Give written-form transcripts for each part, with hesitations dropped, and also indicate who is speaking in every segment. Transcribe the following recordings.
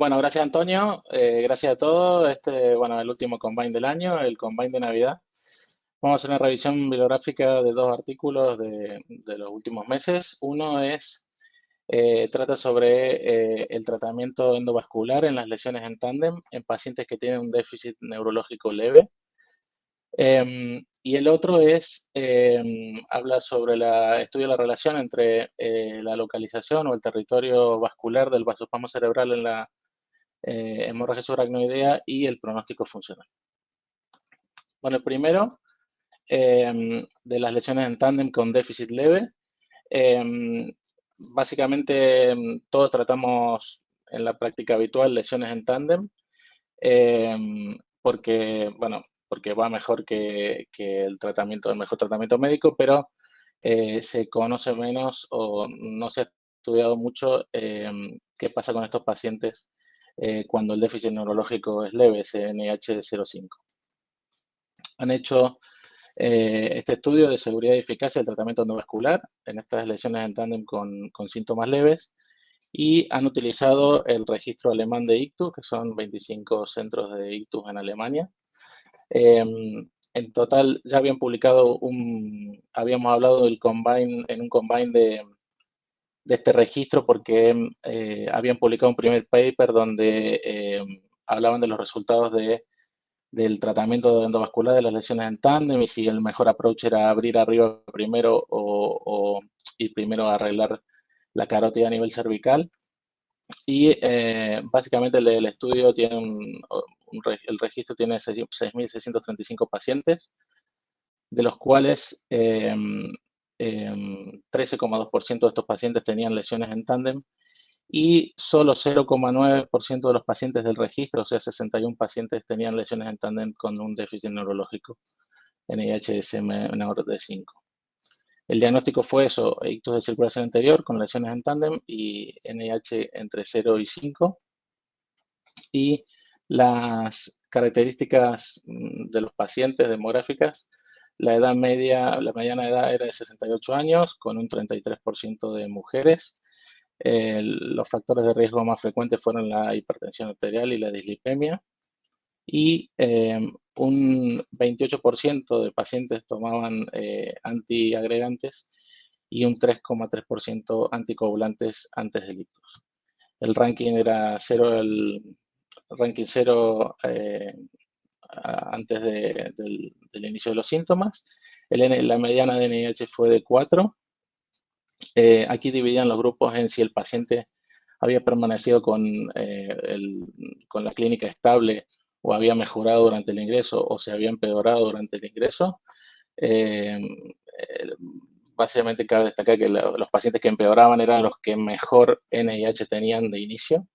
Speaker 1: Bueno, gracias Antonio, gracias a todos. Bueno, el último Combine del año, el Combine de Navidad. Vamos a hacer una revisión bibliográfica de dos artículos de los últimos meses. Uno trata sobre el tratamiento endovascular en las lesiones en tándem en pacientes que tienen un déficit neurológico leve. Y el otro habla sobre el estudio de la relación entre la localización o el territorio vascular del vasospasmo cerebral en la hemorragia subaracnoidea y el pronóstico funcional. Bueno, el primero, de las lesiones en tándem con déficit leve. Básicamente, todos tratamos en la práctica habitual lesiones en tándem, porque, bueno, porque va mejor que el mejor tratamiento médico, pero se conoce menos o no se ha estudiado mucho qué pasa con estos pacientes cuando el déficit neurológico es leve, ese NIH de 0,5. Han hecho este estudio de seguridad y eficacia del tratamiento endovascular en estas lesiones en tándem con síntomas leves y han utilizado el registro alemán de ictus, que son 25 centros de ictus en Alemania. En total ya habían publicado habíamos hablado en un combine de este registro porque habían publicado un primer paper donde hablaban de los resultados del tratamiento endovascular de las lesiones en tándem y si el mejor approach era abrir arriba primero y primero arreglar la carótida a nivel cervical. Y básicamente el estudio tiene el registro tiene 6.635 pacientes, de los cuales 13,2% de estos pacientes tenían lesiones en tándem y solo 0,9% de los pacientes del registro, o sea, 61 pacientes tenían lesiones en tándem con un déficit neurológico, NIH menor de 5. El diagnóstico fue eso, ictus de circulación anterior con lesiones en tándem y NIH entre 0 y 5. Y las características de los pacientes demográficas, la mediana edad era de 68 años, con un 33% de mujeres. Los factores de riesgo más frecuentes fueron la hipertensión arterial y la dislipemia. Y un 28% de pacientes tomaban antiagregantes y un 3,3% anticoagulantes antes del ictus. El ranking era 0, ranking 0 antes del inicio de los síntomas. La mediana de NIH fue de 4. Aquí dividían los grupos en si el paciente había permanecido con la clínica estable o había mejorado durante el ingreso o se había empeorado durante el ingreso. Básicamente cabe destacar que los pacientes que empeoraban eran los que mejor NIH tenían de inicio.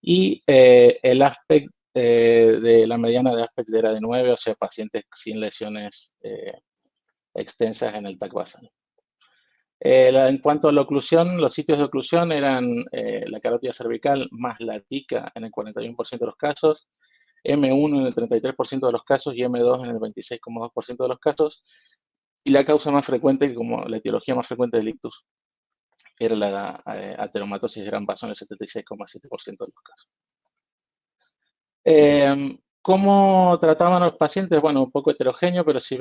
Speaker 1: Y el aspect de la mediana de aspect era de 9, o sea, pacientes sin lesiones extensas en el TAC basal. En cuanto a la oclusión, los sitios de oclusión eran la carótida cervical más la tica en el 41% de los casos, M1 en el 33% de los casos y M2 en el 26,2% de los casos. Y la causa más frecuente, como la etiología más frecuente del ictus, era la ateromatosis de gran vaso en el 76,7% de los casos. ¿Cómo trataban a los pacientes? Bueno, un poco heterogéneo, pero si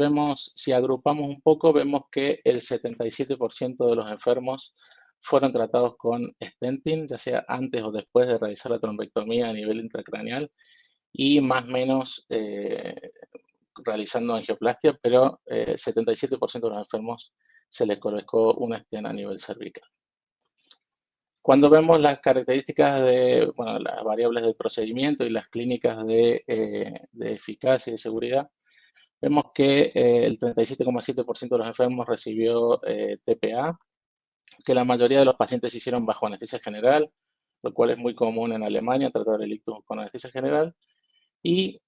Speaker 1: agrupamos un poco, vemos que el 77% de los enfermos fueron tratados con stenting, ya sea antes o después de realizar la trombectomía a nivel intracraneal, y más o menos realizando angioplastia, pero 77% de los enfermos se les colocó una stent a nivel cervical. Cuando vemos las características las variables del procedimiento y las clínicas de eficacia y de seguridad, vemos que el 37,7% de los enfermos recibió TPA, que la mayoría de los pacientes se hicieron bajo anestesia general, lo cual es muy común en Alemania, tratar el ictus con anestesia general, y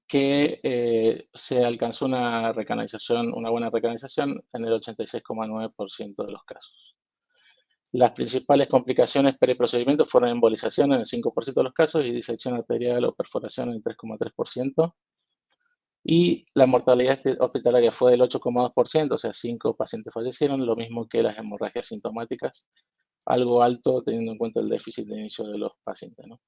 Speaker 1: que se alcanzó una buena recanalización en el 86,9% de los casos. Las principales complicaciones preprocedimiento fueron embolización en el 5% de los casos y disección arterial o perforación en el 3,3%. Y la mortalidad hospitalaria fue del 8,2%, o sea, 5 pacientes fallecieron, lo mismo que las hemorragias sintomáticas, algo alto teniendo en cuenta el déficit de inicio de los pacientes, ¿no?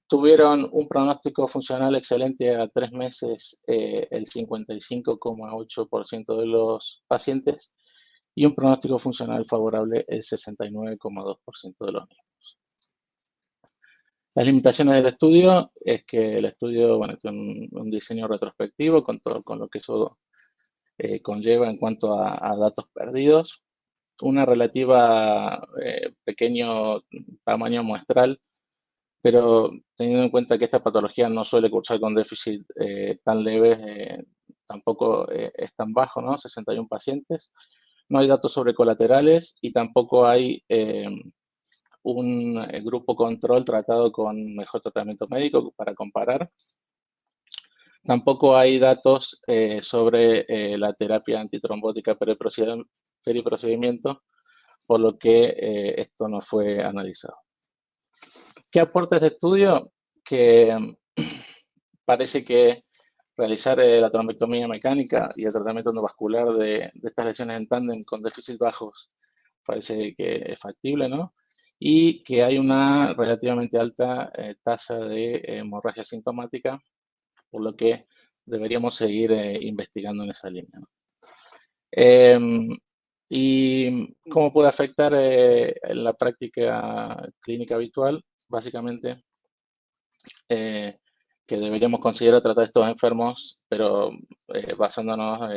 Speaker 1: Tuvieron un pronóstico funcional excelente a 3 meses, el 55,8% de los pacientes, y un pronóstico funcional favorable el 69,2% de los mismos. Las limitaciones del estudio es que el estudio, bueno, tiene un diseño retrospectivo con todo con lo que eso conlleva en cuanto a datos perdidos, una relativa pequeño tamaño muestral, pero teniendo en cuenta que esta patología no suele cursar con déficit tan leves, tampoco es tan bajo, ¿no? 61 pacientes. No hay datos sobre colaterales y tampoco hay un grupo control tratado con mejor tratamiento médico para comparar. Tampoco hay datos sobre la terapia antitrombótica periprocedimiento, por lo que esto no fue analizado. ¿Qué aporta este estudio? Que parece que realizar la trombectomía mecánica y el tratamiento endovascular de estas lesiones en tándem con déficit bajos parece que es factible, ¿no? Y que hay una relativamente alta tasa de hemorragia sintomática, por lo que deberíamos seguir investigando en esa línea, ¿no? ¿Y cómo puede afectar en la práctica clínica habitual? Básicamente, que deberíamos considerar tratar estos enfermos, pero basándonos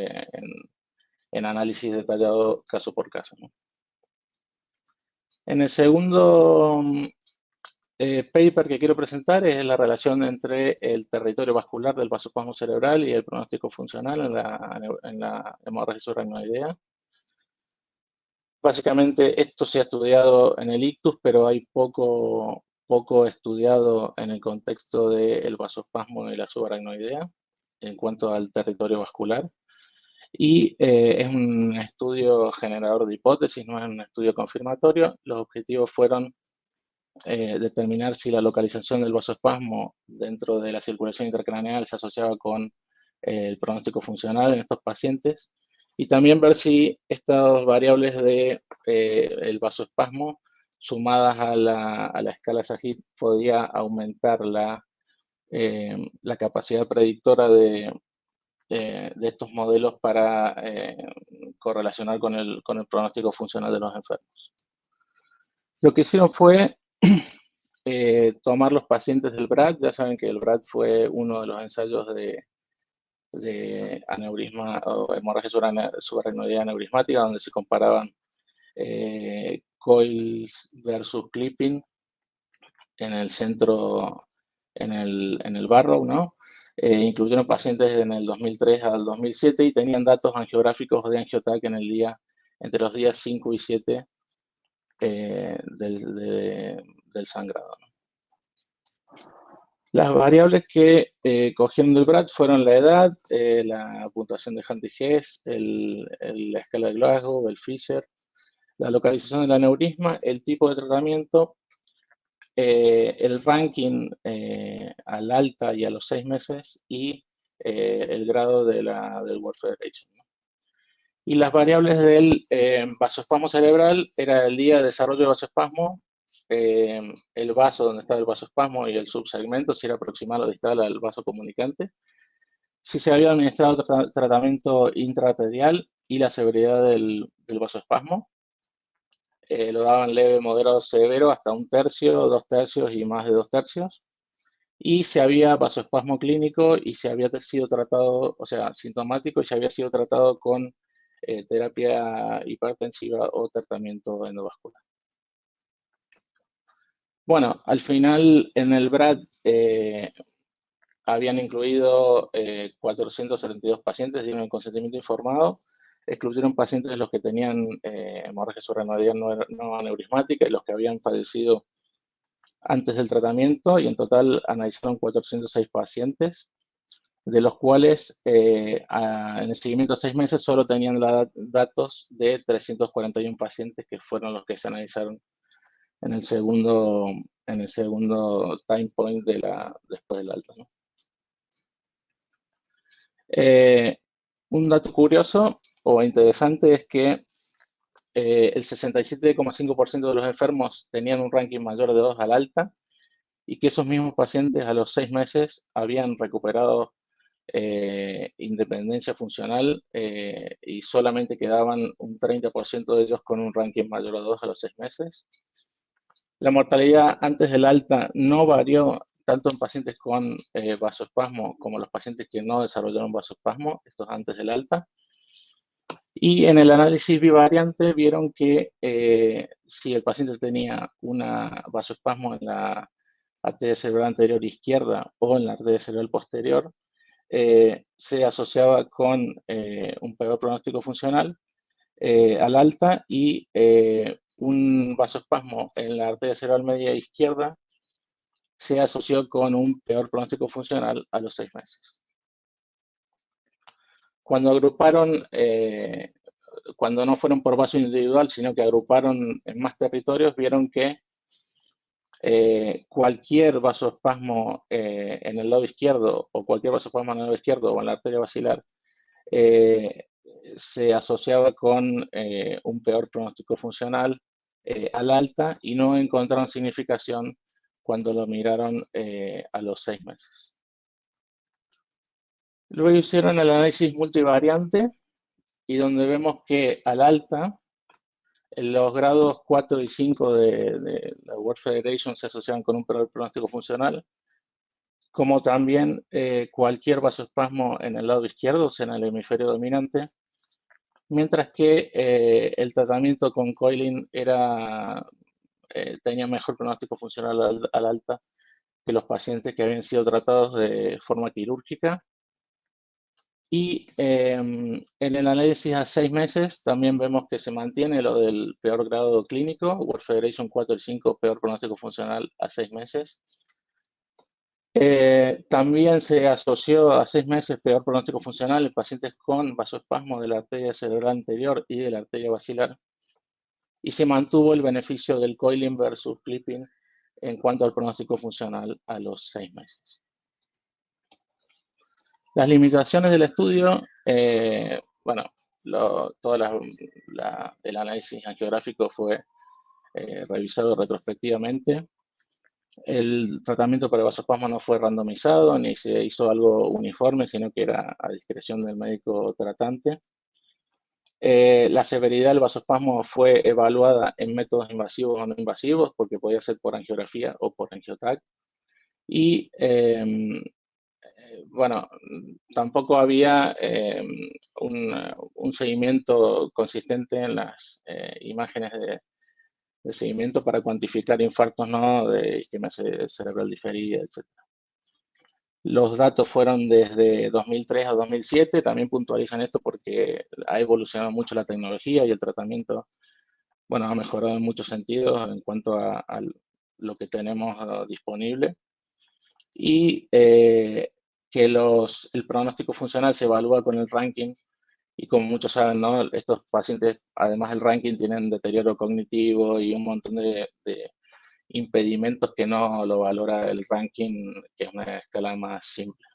Speaker 1: en análisis detallado caso por caso, ¿no? En el segundo paper que quiero presentar es la relación entre el territorio vascular del vasospasmo cerebral y el pronóstico funcional en la hemorragia subaracnoidea. Básicamente esto se ha estudiado en el ictus, pero hay poco estudiado en el contexto del vasospasmo y la subaracnoidea en cuanto al territorio vascular. Y es un estudio generador de hipótesis, no es un estudio confirmatorio. Los objetivos fueron determinar si la localización del vasoespasmo dentro de la circulación intracraneal se asociaba con el pronóstico funcional en estos pacientes y también ver si estas variables de el vasoespasmo sumadas a la escala Sahid podía aumentar la capacidad predictora de estos modelos para correlacionar con el pronóstico funcional de los enfermos. Lo que hicieron fue tomar los pacientes del BRAD. Ya saben que el BRAD fue uno de los ensayos de aneurisma o hemorragia subaracnoidea aneurismática, donde se comparaban coils versus clipping en el centro, en el Barrow, ¿no? Incluyeron pacientes en el 2003 al 2007 y tenían datos angiográficos de angiotac entre los días 5 y 7 del sangrado, ¿no? Las variables que cogieron del BRAD fueron la edad, la puntuación de Handy-Hess, la escala de Glasgow, el Fisher, la localización del aneurisma, el tipo de tratamiento, el ranking al alta y a los 6 meses y el grado del World Federation, ¿no? Y las variables del vasoespasmo cerebral era el día de desarrollo de vasoespasmo, el vaso donde estaba el vasoespasmo y el subsegmento, si era proximal o distal al vaso comunicante, si se había administrado tratamiento intraarterial y la severidad del vasoespasmo. Lo daban leve, moderado, severo, hasta 1/3, 2/3 y más de 2/3. Y si había vasoespasmo clínico y si había sido tratado, o sea, sintomático y si había sido tratado con terapia hipertensiva o tratamiento endovascular. Bueno, al final en el BRAD habían incluido 472 pacientes, dieron el consentimiento informado, excluyeron pacientes de los que tenían hemorragia subaracnoidea no aneurismática y los que habían padecido antes del tratamiento, y en total analizaron 406 pacientes, de los cuales en el seguimiento de 6 meses solo tenían datos de 341 pacientes, que fueron los que se analizaron en el segundo time point después del alta, ¿no? Un dato curioso o interesante es que el 67,5% de los enfermos tenían un ranking mayor de 2 al alta y que esos mismos pacientes a los 6 meses habían recuperado independencia funcional y solamente quedaban un 30% de ellos con un ranking mayor a 2 a los 6 meses. La mortalidad antes del alta no varió tanto en pacientes con vasoespasmo como los pacientes que no desarrollaron vasoespasmo, estos antes del alta. Y en el análisis bivariante vieron que si el paciente tenía una vasoespasmo en la arteria cerebral anterior izquierda o en la arteria cerebral posterior, se asociaba con un peor pronóstico funcional al alta y un vasoespasmo en la arteria cerebral media izquierda se asoció con un peor pronóstico funcional a los 6 meses. Cuando agruparon, cuando no fueron por vaso individual, sino que agruparon en más territorios, vieron que cualquier vasoespasmo en el lado izquierdo o cualquier vasoespasmo en el lado izquierdo o en la arteria basilar se asociaba con un peor pronóstico funcional al alta y no encontraron significación cuando lo miraron a los 6 meses. Luego hicieron el análisis multivariante y donde vemos que al alta en los grados 4 y 5 de la World Federation se asociaban con un peor pronóstico funcional, como también cualquier vasoespasmo en el lado izquierdo, o sea, en el hemisferio dominante, mientras que el tratamiento con coiling tenía mejor pronóstico funcional al alta que los pacientes que habían sido tratados de forma quirúrgica. Y en el análisis a 6 meses también vemos que se mantiene lo del peor grado clínico, World Federation 4 y 5, peor pronóstico funcional a 6 meses. También se asoció a 6 meses peor pronóstico funcional en pacientes con vasoespasmo de la arteria cerebral anterior y de la arteria basilar. Y se mantuvo el beneficio del coiling versus clipping en cuanto al pronóstico funcional a los 6 meses. Las limitaciones del estudio, bueno, el análisis angiográfico fue revisado retrospectivamente. El tratamiento para el vasoespasmo no fue randomizado ni se hizo algo uniforme, sino que era a discreción del médico tratante. La severidad del vasoespasmo fue evaluada en métodos invasivos o no invasivos, porque podía ser por angiografía o por angioTAC. Y bueno, tampoco había un seguimiento consistente en las imágenes de seguimiento para cuantificar infartos no de isquemia cerebral diferida, etc. Los datos fueron desde 2003 a 2007, también puntualizan esto porque ha evolucionado mucho la tecnología y el tratamiento, bueno, ha mejorado en muchos sentidos en cuanto a lo que tenemos disponible. Y que el pronóstico funcional se evalúa con el ranking y como muchos saben, ¿no? Estos pacientes, además del ranking, tienen deterioro cognitivo y un montón de impedimentos que no lo valora el ranking, que es una escala más simple.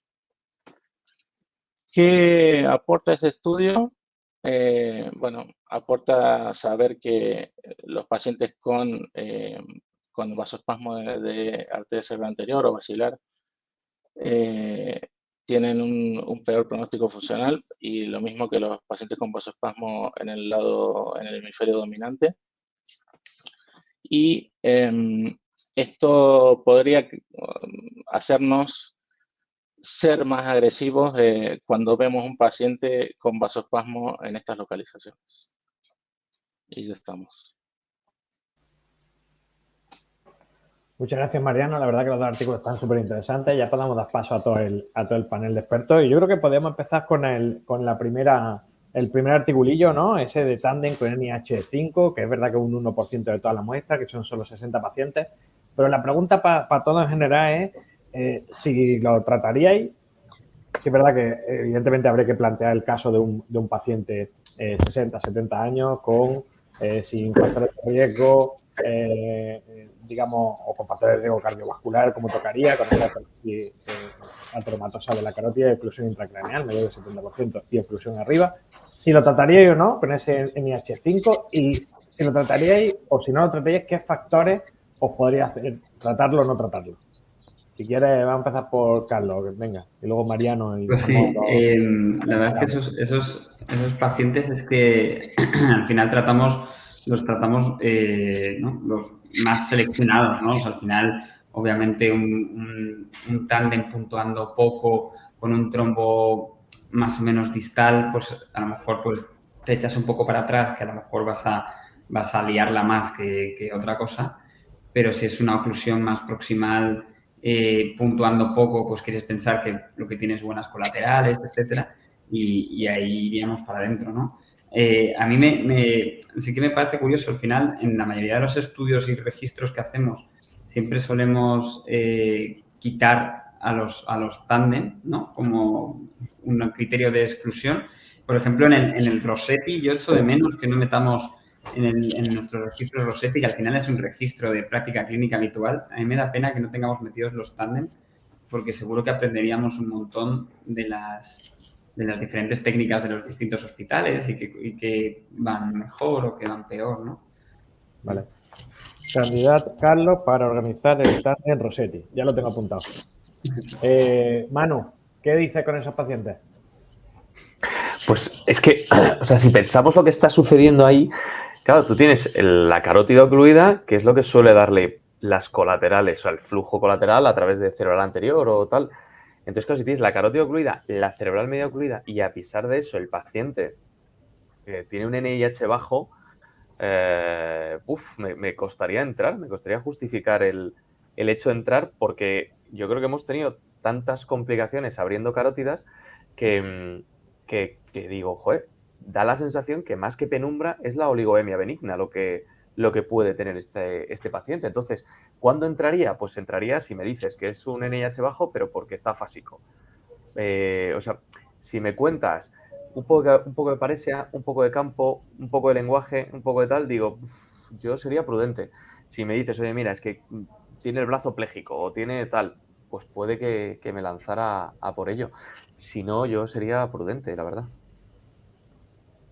Speaker 1: ¿Qué aporta este estudio? Bueno, aporta saber que los pacientes con vasoespasmo de arteria cerebral anterior o basilar tienen un peor pronóstico funcional y lo mismo que los pacientes con vasoespasmo en el hemisferio dominante. Y esto podría hacernos ser más agresivos cuando vemos un paciente con vasoespasmo en estas localizaciones. Y ya estamos.
Speaker 2: Muchas gracias, Mariano. La verdad que los dos artículos están súper interesantes. Ya podemos dar paso a todo el panel de expertos. Y yo creo que podemos empezar con el primer articulillo, ¿no? Ese de tándem con NIH5, que es verdad que es un 1% de toda la muestra, que son solo 60 pacientes. Pero la pregunta para todos en general es si lo trataríais. Sí, es verdad que evidentemente habría que plantear el caso de un paciente 60, 70 años sin factores de riesgo, digamos, o con factores de riesgo cardiovascular, como tocaría, con esa ateromatosa de la carótida y oclusión intracraneal, mayor del 70%, y oclusión arriba. Si lo trataría o no con ese NIH5 y si lo trataríais o si no lo trataríais, ¿qué factores os podría hacer tratarlo o no tratarlo? Si quieres, vamos a empezar por Carlos, venga, y luego Mariano. Y
Speaker 3: pues sí, la verdad es que esos pacientes es que al final los tratamos ¿no? Los más seleccionados, ¿no? O sea, al final, obviamente, un tándem puntuando poco con un trombo más o menos distal, pues a lo mejor pues te echas un poco para atrás, que a lo mejor vas a liarla más que otra cosa, pero si es una oclusión más proximal, puntuando poco, pues quieres pensar que lo que tienes buenas colaterales, etcétera, y ahí iríamos para adentro, ¿no? A mí sí que me parece curioso, al final, en la mayoría de los estudios y registros que hacemos, siempre solemos quitar a los tándem, ¿no? Como un criterio de exclusión. Por ejemplo, en el Rossetti, yo echo de menos que no metamos en nuestro registro Rossetti, que al final es un registro de práctica clínica habitual. A mí me da pena que no tengamos metidos los tándem, porque seguro que aprenderíamos un montón de las diferentes técnicas de los distintos hospitales y que van mejor o que van peor, ¿no?
Speaker 2: Vale. Candidato Carlos para organizar el tándem Rossetti. Ya lo tengo apuntado. Manu, ¿qué dices con esos pacientes?
Speaker 4: Pues es que, o sea, si pensamos lo que está sucediendo ahí, claro, tú tienes la carótida ocluida, que es lo que suele darle las colaterales, o sea, el flujo colateral a través de cerebral anterior o tal. Entonces, claro, si tienes la carótida ocluida, la cerebral media ocluida y a pesar de eso el paciente tiene un NIH bajo, me costaría entrar, me costaría justificar el hecho de entrar porque yo creo que hemos tenido tantas complicaciones abriendo carótidas que digo, joder, da la sensación que más que penumbra es la oligoemia benigna lo que puede tener este paciente. Entonces, ¿cuándo entraría? Pues entraría si me dices que es un NIH bajo, pero porque está fásico. O sea, si me cuentas un poco de paresia, un poco de campo, un poco de lenguaje, un poco de tal, digo, yo sería prudente. Si me dices, oye, mira, es que tiene el brazo pléjico o tiene tal, pues puede que me lanzara a por ello. Si no, yo sería prudente, la verdad.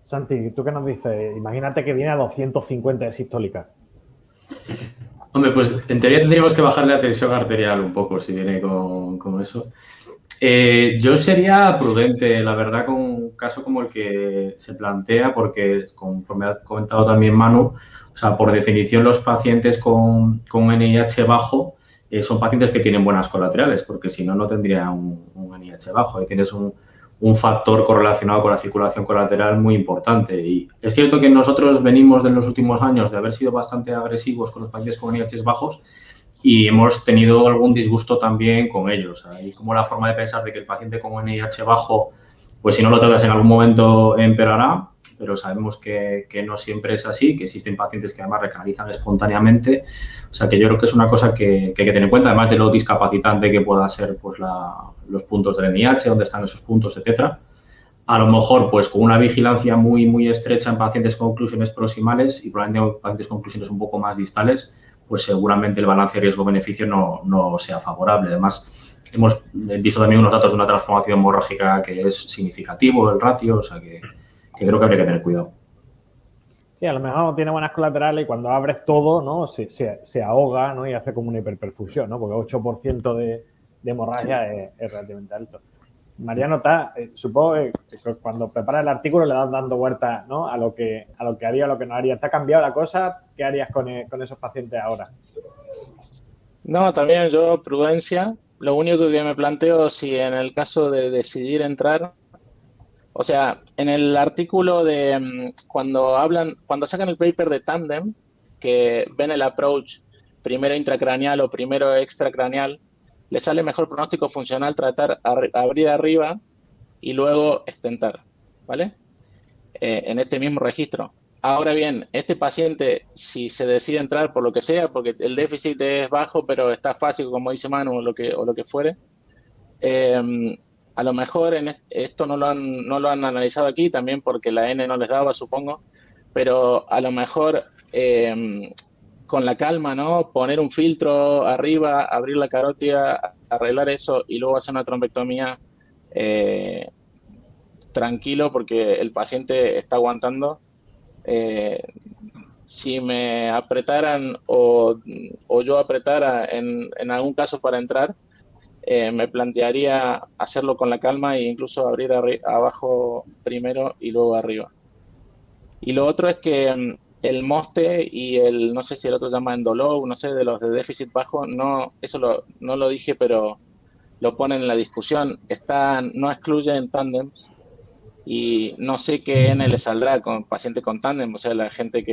Speaker 2: Santi, ¿tú qué nos dices? Imagínate que viene a 250 de sistólica.
Speaker 5: Hombre, pues en teoría tendríamos que bajarle la tensión arterial un poco si viene con eso. Yo sería prudente, la verdad, con un caso como el que se plantea, porque conforme ha comentado también Manu, o sea, por definición los pacientes con NIH bajo son pacientes que tienen buenas colaterales, porque si no, no tendría un NIH bajo. Ahí tienes un factor correlacionado con la circulación colateral muy importante. Y es cierto que nosotros venimos de los últimos años de haber sido bastante agresivos con los pacientes con NIH bajos y hemos tenido algún disgusto también con ellos. Hay como la forma de pensar de que el paciente con NIH bajo, pues si no lo tratas en algún momento empeorará, pero sabemos que no siempre es así, que existen pacientes que además recanalizan espontáneamente. O sea que yo creo que es una cosa que hay que tener en cuenta, además de lo discapacitante que pueda ser pues los puntos del NIH, dónde están esos puntos, etcétera. A lo mejor, pues con una vigilancia muy, muy estrecha en pacientes con oclusiones proximales y probablemente en pacientes con oclusiones un poco más distales, pues seguramente el balance riesgo-beneficio no sea favorable. Además, hemos visto también unos datos de una transformación hemorrágica que es significativo del ratio, o sea que creo que habría que tener cuidado.
Speaker 2: Sí, a lo mejor tiene buenas colaterales y cuando abres todo, ¿no? Se ahoga, ¿no? Y hace como una hiperperfusión, ¿no? Porque 8% de hemorragia es relativamente alto. Mariano, supongo que cuando preparas el artículo le das dando vueltas, ¿no? a lo que haría, a lo que no haría. ¿Te ha cambiado la cosa? ¿Qué harías con esos pacientes ahora?
Speaker 1: No, también yo prudencia. Lo único que me planteo, si en el caso de decidir entrar, o sea, en el artículo de cuando sacan el paper de Tandem, que ven el approach primero intracraneal o primero extracraneal, le sale mejor pronóstico funcional tratar abrir arriba y luego estentar, ¿vale? En este mismo registro. Ahora bien, este paciente, si se decide entrar por lo que sea, porque el déficit es bajo, pero está fácil, como dice Manu, o lo que fuere, a lo mejor esto no lo han analizado aquí, también porque la N no les daba, supongo, pero a lo mejor con la calma, ¿no? Poner un filtro arriba, abrir la carótida, arreglar eso y luego hacer una trombectomía tranquilo porque el paciente está aguantando. si me apretaran o yo apretara en algún caso para entrar, me plantearía hacerlo con la calma e incluso abrir abajo primero y luego arriba. Y lo otro es que el Moste y no sé si el otro se llama Endolow, no sé, de los de déficit bajo, no, no lo dije, pero lo ponen en la discusión. No excluyen tándems y no sé qué N le saldrá con paciente con tándem, o sea, la gente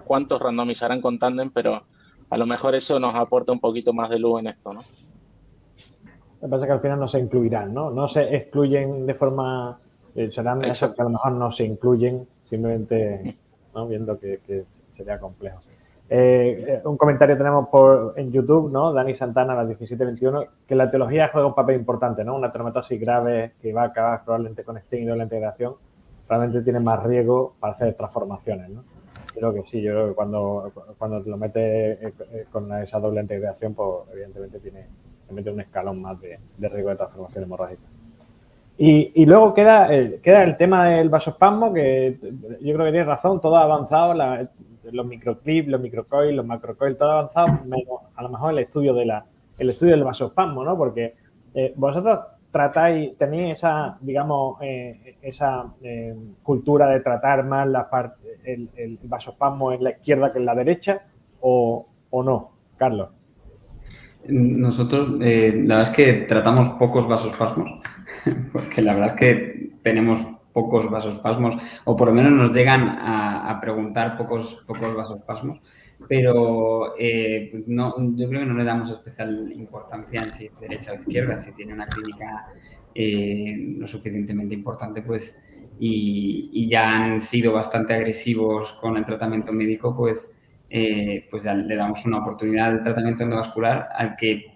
Speaker 1: cuántos randomizarán con tándem, pero a lo mejor eso nos aporta un poquito más de luz en esto, ¿no?
Speaker 2: Lo que pasa es que al final no se incluirán, ¿no? No se excluyen de forma... serán esos que a lo mejor no se incluyen, simplemente, ¿no? Viendo que sería complejo. Un comentario tenemos en YouTube, ¿no? Dani Santana, a las 17:21, que la etiología juega un papel importante, ¿no? Una tromatosis grave que va a acabar probablemente con stent y doble integración, realmente tiene más riesgo para hacer transformaciones, ¿no? Creo que sí, yo creo que cuando te lo metes con esa doble integración, pues evidentemente te mete un escalón más de riesgo de transformación hemorrágica. Y luego queda el tema del vasospasmo, que yo creo que tienes razón, todo ha avanzado, los microclips, los microcoil, los macrocoil, todo ha avanzado, menos a lo mejor el estudio del vasospasmo, ¿no? Porque vosotros tenéis esa, digamos, cultura de tratar más el vasospasmo en la izquierda que en la derecha, o no, Carlos.
Speaker 3: Nosotros, la verdad es que tratamos pocos vasospasmos, porque la verdad es que tenemos pocos vasospasmos, o por lo menos nos llegan a preguntar pocos vasospasmos, pero pues no, yo creo que no le damos especial importancia en si es derecha o izquierda, si tiene una clínica lo suficientemente importante, pues, y ya han sido bastante agresivos con el tratamiento médico, pues ya le damos una oportunidad al tratamiento endovascular al que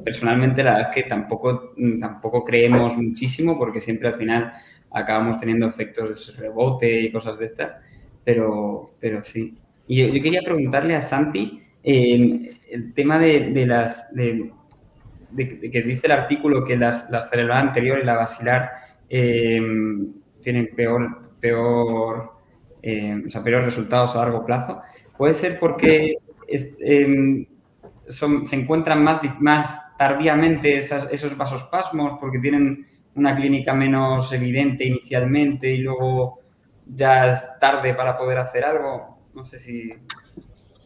Speaker 3: personalmente la verdad es que tampoco creemos muchísimo porque siempre al final acabamos teniendo efectos de rebote y cosas de estas, pero sí. Y yo quería preguntarle a Santi el tema de que dice el artículo que la cerebral anterior y la basilar tienen peores resultados a largo plazo. Puede ser porque se encuentran más tardíamente esos vasospasmos porque tienen una clínica menos evidente inicialmente y luego ya es tarde para poder hacer algo. No sé si...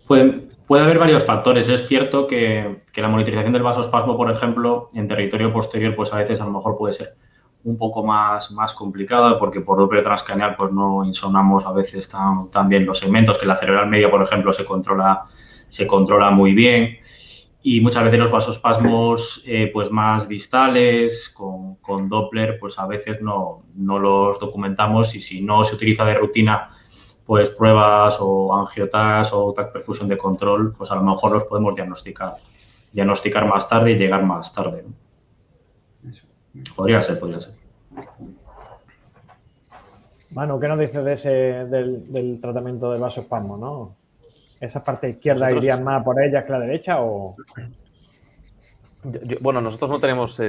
Speaker 5: Puede haber varios factores. Es cierto que la monitorización del vasospasmo, por ejemplo, en territorio posterior, pues a veces a lo mejor puede ser un poco más complicada porque por Doppler transcranial pues no insonamos a veces tan bien los segmentos, que la cerebral media, por ejemplo, se controla muy bien. Y muchas veces los vasospasmos pues más distales con Doppler pues a veces no los documentamos, y si no se utiliza de rutina pues pruebas o angiotas o TAC perfusión de control, pues a lo mejor los podemos diagnosticar más tarde y llegar más tarde, ¿no? Podría ser.
Speaker 2: Manu, ¿qué nos dices del tratamiento del vasospasmo, no? ¿Esa parte izquierda irían más por ella que la derecha o...?
Speaker 4: Bueno, nosotros no tenemos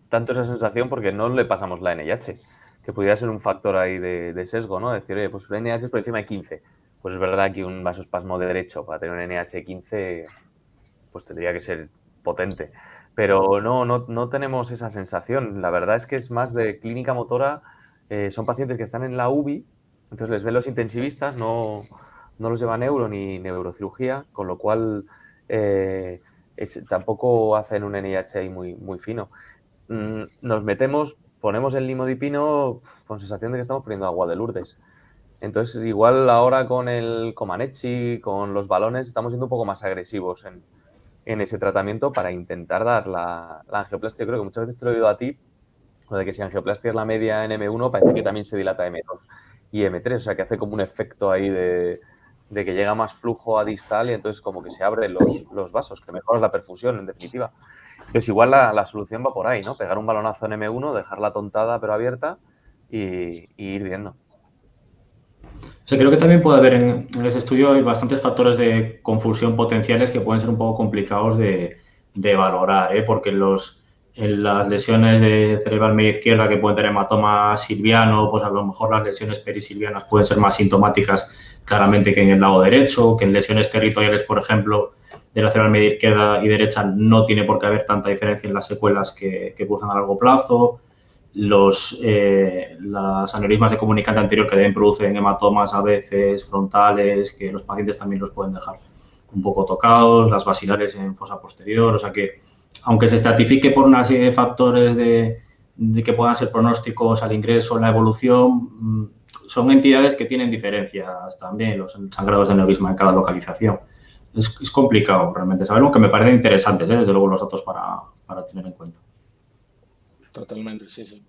Speaker 4: tanto esa sensación porque no le pasamos la NIH, que pudiera ser un factor ahí de sesgo, ¿no? Decir, oye, pues la NIH es por encima de 15. Pues es verdad que un vasospasmo de derecho para tener un NIH de 15 pues tendría que ser potente. Pero no tenemos esa sensación. La verdad es que es más de clínica motora. Son pacientes que están en la UBI, entonces les ven los intensivistas, no los lleva neuro ni neurocirugía, con lo cual tampoco hacen un NIH ahí muy fino. Nos metemos, ponemos el limodipino con sensación de que estamos poniendo agua de Lourdes. Entonces, igual ahora con el Comaneci, con los balones, estamos siendo un poco más agresivos en ese tratamiento para intentar dar la angioplastia. Yo creo que muchas veces te lo he oído a ti, lo de que si angioplastia es la media en M1, parece que también se dilata M2 y M3, o sea, que hace como un efecto ahí de que llega más flujo a distal y entonces como que se abren los vasos, que mejoras la perfusión, en definitiva. Entonces, igual la solución va por ahí, ¿no? Pegar un balonazo en M1, dejarla tontada pero abierta y ir viendo.
Speaker 5: O sea, creo que también puede haber en ese estudio hay bastantes factores de confusión potenciales que pueden ser un poco complicados de valorar, ¿eh? Porque en las lesiones de cerebral media izquierda que pueden tener hematoma silviano, pues a lo mejor las lesiones perisilvianas pueden ser más sintomáticas claramente que en el lado derecho, que en lesiones territoriales, por ejemplo, de lateral media izquierda y derecha no tiene por qué haber tanta diferencia en las secuelas que cursan a largo plazo. Las aneurismas de comunicante anterior que también producen hematomas a veces frontales, que los pacientes también los pueden dejar un poco tocados, las basilares en fosa posterior, o sea que aunque se estratifique por una serie de factores de que puedan ser pronósticos al ingreso, en la evolución, son entidades que tienen diferencias también, los sangrados de aneurisma en cada localización. Es complicado realmente saberlo, que me parecen interesantes, desde luego, los datos para tener en cuenta.
Speaker 1: Totalmente, sí, sí.